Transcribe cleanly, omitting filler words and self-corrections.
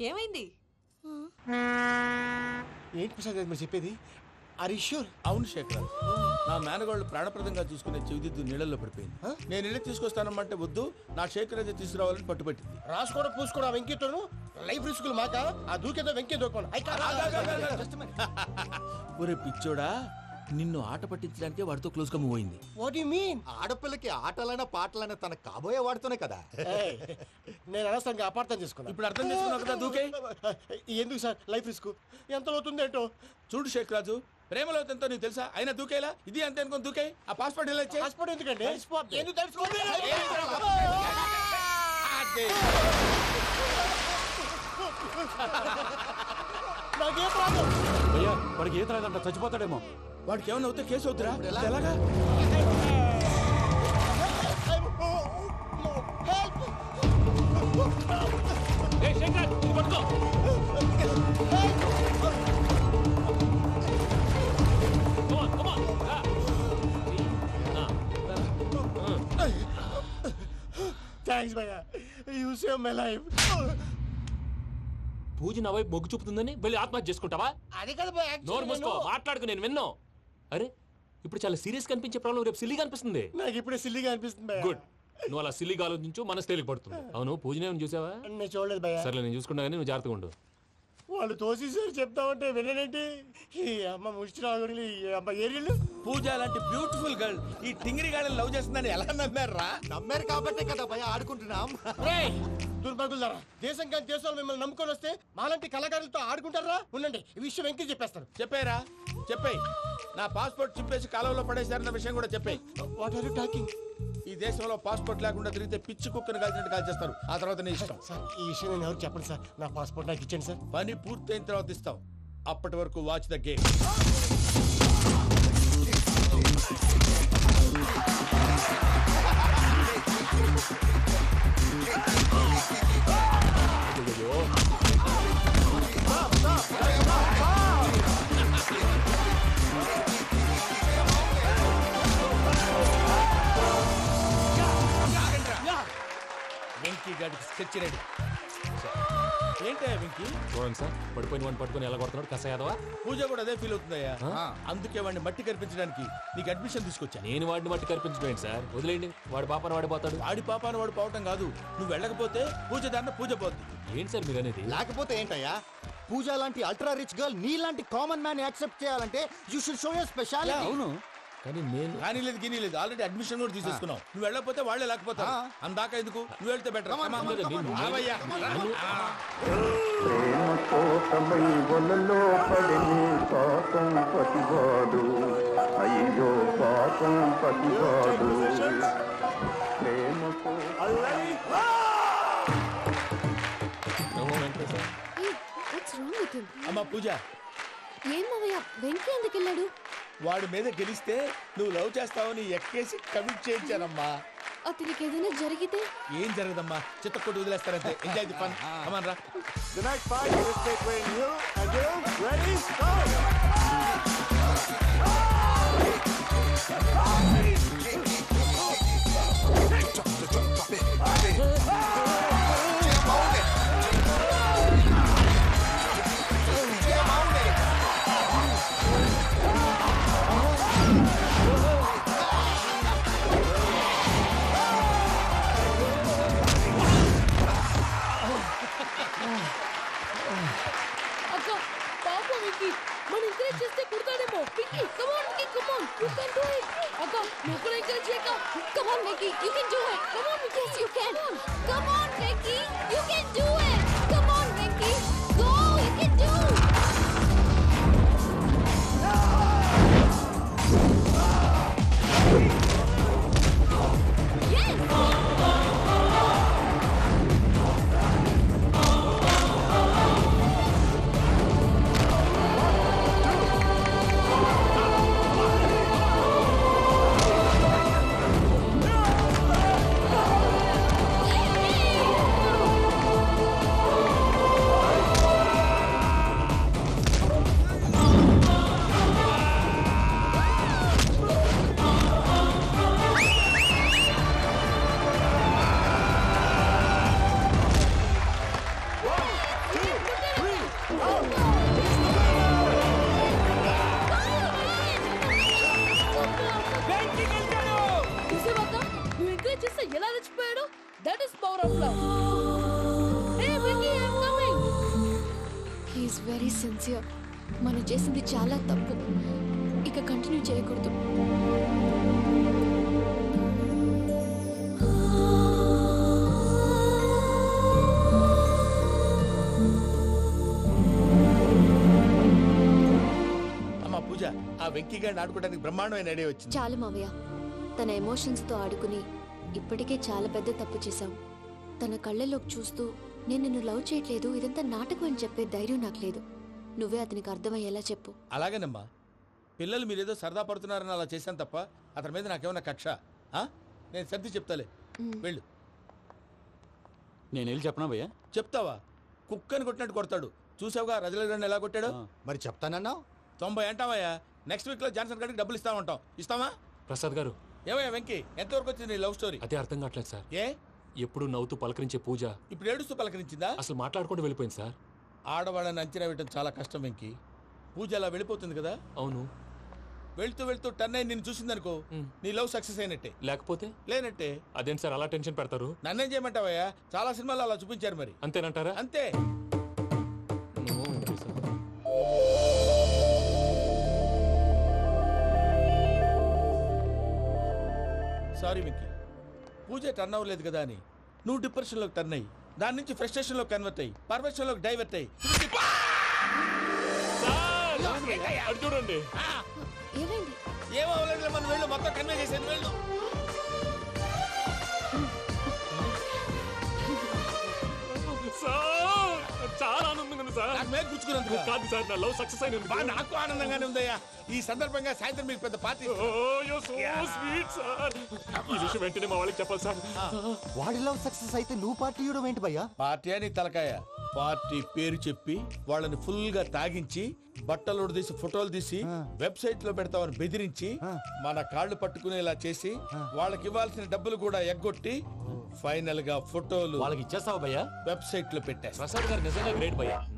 ఏమైంది? ఏంటి ప్రసాద్ గారు మీరు చెప్పేది? Are you sure? అవును శేఖర్, నా మేనగాళ్ళు ప్రాణప్రదంగా చూసుకునే చెవిదిద్దు నీళ్ళల్లో పడిపోయింది. నేను ఇళ్ళకి తీసుకొస్తానమ్మంటే వద్దు, నా శేఖర్ అయితే తీసుకురావాలని పట్టుబట్టింది. రాసుకోవడం పూసుకోవడం వెంకీతోను లైఫ్ రిస్కులు మాక ఆ దూకేదో వెంకీ దూకోండి. ఒరే పిచ్చోడా, నిన్ను ఆట పట్టించడానికే వాడితో క్లోజ్ గా మూవ్ అయింది. What you mean? ఆడపిల్లకి ఆటలైనా పాటలైనా తన కాబోయే వాడితోనే కదా. నేను అనవసరంగా అపార్థం చేసుకున్నా. ఇప్పుడు అర్థం చేసుకున్నావు కదా, దూకే. ఎందుకు సార్ లైఫ్ రిస్క్ ఎంత అవుతుంది ఏంటో? చూడు శేఖర్ రాజు, ప్రేమలో ఎంతో నీకు తెలుసా? అయినా దూకేలా ఇది అంతే అనుకుని దూకే. ఆ పాస్పోర్ట్ ఎలా ఇచ్చే? పాస్పోర్ట్ ఎందుకండి? ఎందుకు తెలుసుకోండి? నాకేం ప్రాబ్లం? భయ్యా వాడికి ఈత రాదంట, చచ్చిపోతాడేమో. వాడికి ఏమన్నా అవుతే కేసు అవుతురా? ఎలాగా? థ్యాంక్స్ భయ్యా, యు సేవ్ మై లైఫ్. పూజ నా వైపు మొగ్గు చూపుతుందని వెళ్ళి ఆత్మహత్య చేసుకుంటావా? అది కదా భయ్యా, నోరు మూసుకో, మాట్లాడుకు, నేను విన్నో. అరే ఇప్పుడు చాలా సీరియస్ కనిపించే ప్రాబ్లం రేపు సిల్లీగా అనిపిస్తుంది. నాకు ఇప్పుడే సిల్లీగా అనిపిస్తుంది భయ్యా. గుడ్, నువ్వు అలా సిల్లీగా ఆలోచించు, మనసు తేలిక పడుతుంది. అవును, పూజనే చూసావా? నేను చూడలేదు భయ్యా. సరే నేను చూసుకుంటా కానీ నువ్వు జాగ్రత్తగా ఉండు. వాళ్ళు తోసేసారు చెప్తామంటే విననేంటి? ఈ అమ్మ ముష్టి రాగుడి అమ్మ ఏరియలు. పూజ లాంటి బ్యూటిఫుల్ గర్ల్ ఈ టింగిరి గాళ్ళని లవ్ చేస్తుందని ఎలా నమ్మారా? నమ్మారు కాబట్టే కదా భయ ఆడుకుంటున్నాం. దుర్భగులారా, దేశం కానీ దేశంలో మిమ్మల్ని నమ్ముకొని వస్తే మాలాంటి కళాకారులతో ఆడుకుంటారా? ఉండండి, ఈ విషయం వెంకీ చెప్పేస్తాను. చెప్పారా? చెప్పేయ్. నా పాస్పోర్ట్ చింపేసి కాలువలో పడేశారన్న విషయం కూడా చెప్పేయ్. What are you talking? ఈ దేశంలో పాస్పోర్ట్ లేకుండా తిరిగితే పిచ్చి కుక్కను కాల్చినట్టు కాల్చేస్తారు. ఆ తర్వాత నీ ఇష్టం. సార్ ఈ విషయం నేను ఎవరు చెప్పండి సార్. నా పాస్పోర్ట్ నాకు ఇచ్చేయండి సార్. పని పూర్తయిన తర్వాత ఇస్తాం. అప్పటి వరకు వాచ్ ద గేమ్. వెంకీ గాడికి స్కెచ్ రెడీ. ఏంటయ్యా వెంకీ? చూడండి సార్, పడిపోయిన వాడిని పట్టుకొని ఎలా కొడుతున్నాడు కసయాదవా. పూజ కూడా అదే ఫీల్ అవుతుందయ్యా. అందుకే వాడిని మట్టి కనిపించడానికి నీకు అడ్మిషన్ తీసుకొచ్చా. నేను వాడిని మట్టి కనిపించలేదు సార్, వదిలేండి, వాడి పాపను వాడిపోతాడు. వాడి పాపాన వాడు పోవటం కాదు, నువ్వు వెళ్ళకపోతే పూజ దాన్న పూజ పోద్ది. ఏంటి సార్ మీరు అనేది? లేకపోతే ఏంటయ్యా, పూజ లాంటి అల్ట్రా రిచ్ గర్ల్ నీ లాంటి కామన్ మ్యాన్ యాక్సెప్ట్ చేయాలంటే you should show your speciality. అవును, కానీ నేను కానీ లేదు గిని లేదు, ఆల్రెడీ అడ్మిషన్ కూడా తీసేసుకున్నావు. నువ్వు వెళ్ళకపోతే వాళ్ళే లేకపోతారు. అందాక ఎందుకు, నువ్వు వెళ్తే బెటర్. ప్రేమతో తమై వలలో పడిని పాపం పతివాడు, అయ్యో పాపం పతివాడు. ప్రేమతో అమ్మా పూజ, ఏం మావయ్య వెంకీ ఎందుకు వెళ్ళాడు? వాడి మీద గెలిస్తే నువ్వు లవ్ చేస్తావని ఎక్కేసి కమిట్ చేయించానమ్మా. అతనికి ఏదైనా జరిగితే? ఏం జరగదమ్మా, చిత్తకొట్టు వదిలేస్తారంటే. Enjoy the fun. కమాన్ రా. The night fight is between you and you. Ready? Go! అక్క పాప వెంకీ, మన ఎంకరేజ్ చేస్తే కుడతాడేమో. Venky come on Venky, come on, you can do it. అక్క నువ్వు కూడా ఎంకరేజ్ చేయక. Come on Venky, you can do it. Come on Venky, you can. Come on Venky, you can do it. Come on Venky, go, you can do. చూసేవాక నువ్వు encourage చేస్తే ఎలా రెచ్చిపోయాడు. That is power of love. Hey Venky, I am coming. He is very sincere. మనం చేసింది చాలా తప్పు, ఇక కంటిన్యూ చేయకూడదు. అమ్మా పూజ, ఆ వెంకీ గారిని ఆడుకోవడానికి బ్రహ్మాండమైన ఐడియా వచ్చింది. చాలు మావయ్య, తన ఎమోషన్స్తో ఆడుకుని ఇప్పటికే చాలా పెద్ద తప్పు చేశావు. తన కళ్ళలోకి చూస్తూ నేను నిన్ను లవ్ చేయట్లేదు, ఇదంతా నాటకం అని చెప్పే ధైర్యం నాకు లేదు. నువ్వే అతనికి అర్థమయ్యేలా చెప్పు. అలాగేనమ్మా, పిల్లలు మీరేదో సరదా పడుతున్నారని అలా చేశాను తప్ప అతని మీద నాకేమన్నా కక్ష? నేను సర్ది చెప్తాలే, వెళ్ళు. నేను వెళ్ళి చెప్పనా భయ్యా? చెప్తావా? కుక్కని కొట్టినట్టు కొడతాడు. చూసావుగా రజలగడ్డని ఎలా కొట్టాడు? మరి చెప్తానన్నావు. 90 అంటావయ్యా. నెక్స్ట్ వీక్ లో జాన్సన్ గారికి డబ్బులు ఇస్తామంటాం. ఇస్తావా? ప్రసాద్ గారు, ఏమయ్యా వెంకీ, ఎంతవరకు వచ్చింది నీ లవ్ స్టోరీ? అదే అర్థం కావట్లేదు సార్. ఏ ఎప్పుడు నవ్వుతూ పలకరించే పూజ ఇప్పుడు ఏడుస్తూ పలకరించిందా? అసలు మాట్లాడుకుంటూ వెళ్ళిపోయింది సార్. ఆడవాళ్ళని అంచనా వేయడం చాలా కష్టం వెంకీ. పూజ అలా వెళ్ళిపోతుంది కదా. అవును. వెళ్తూ వెళ్తూ టర్న్ అయి నిన్ను చూసిందనుకో, నీ లవ్ సక్సెస్ అయినట్టే. లేకపోతే లేనట్టే. అదేంటి సార్ అలా టెన్షన్ పెడతారు? నన్నేం చేయమంటావయ్యా? చాలా సినిమాలు అలా చూపించారు మరి. అంతేనంటారా? అంతే. No, okay, sir. Sorry Venky, Pooja turn అవ్వలేదు కదా అని నువ్వు డిప్రెషన్లోకి టర్న్ అయ్యి దాని నుంచి ఫ్రస్ట్రేషన్లోకి కన్వర్ట్ అయ్యి పర్వర్షన్లోకి డైవర్ట్ అయ్యి అటు చూడండి. ఏమైంది? ఏమవ్వలేదు, మనం వెళ్ళు, మొత్తం కన్వే చేసేది వెళ్ళు. సార్, చాలా ఆనందంగా ఉంది సార్. నాకు మీద కూర్చుకున్నందుకు కాదు సార్, నా లవ్ సక్సెస్ అయినందుకు. నాకు ఆనందంగానే ఉందయ్యా. ఈ సందర్భంగా సాయంత్రం మీకు పెద్ద party. Oh, you're so sweet, sir. ఈ విషయం వెంటనే మా వాళ్ళకి చెప్పాలి సార్. వాడి లవ్ సక్సెస్ అయితే నువ్వు పార్టీ ఇవ్వడం ఏంటి భయ్యా? పార్టీ అని తలకాయ. పార్టీ పేరు చెప్పి వాళ్ళని ఫుల్ గా తాగించి బట్టలు తీసి ఫోటోలు తీసి వెబ్సైట్ లో పెడతామని బెదిరించి మన కాళ్ళు పట్టుకునేలా చేసి వాళ్ళకి ఇవ్వాల్సిన డబ్బులు కూడా ఎగ్గొట్టి ఫైనల్ గా ఫోటోలు వాళ్ళకి ఇచ్చేస్తావా భయ్యా? వెబ్సైట్ లో పెట్టేస్తా. ప్రసాద్ గారు నిజంగా గ్రేట్ భయ్యా. నా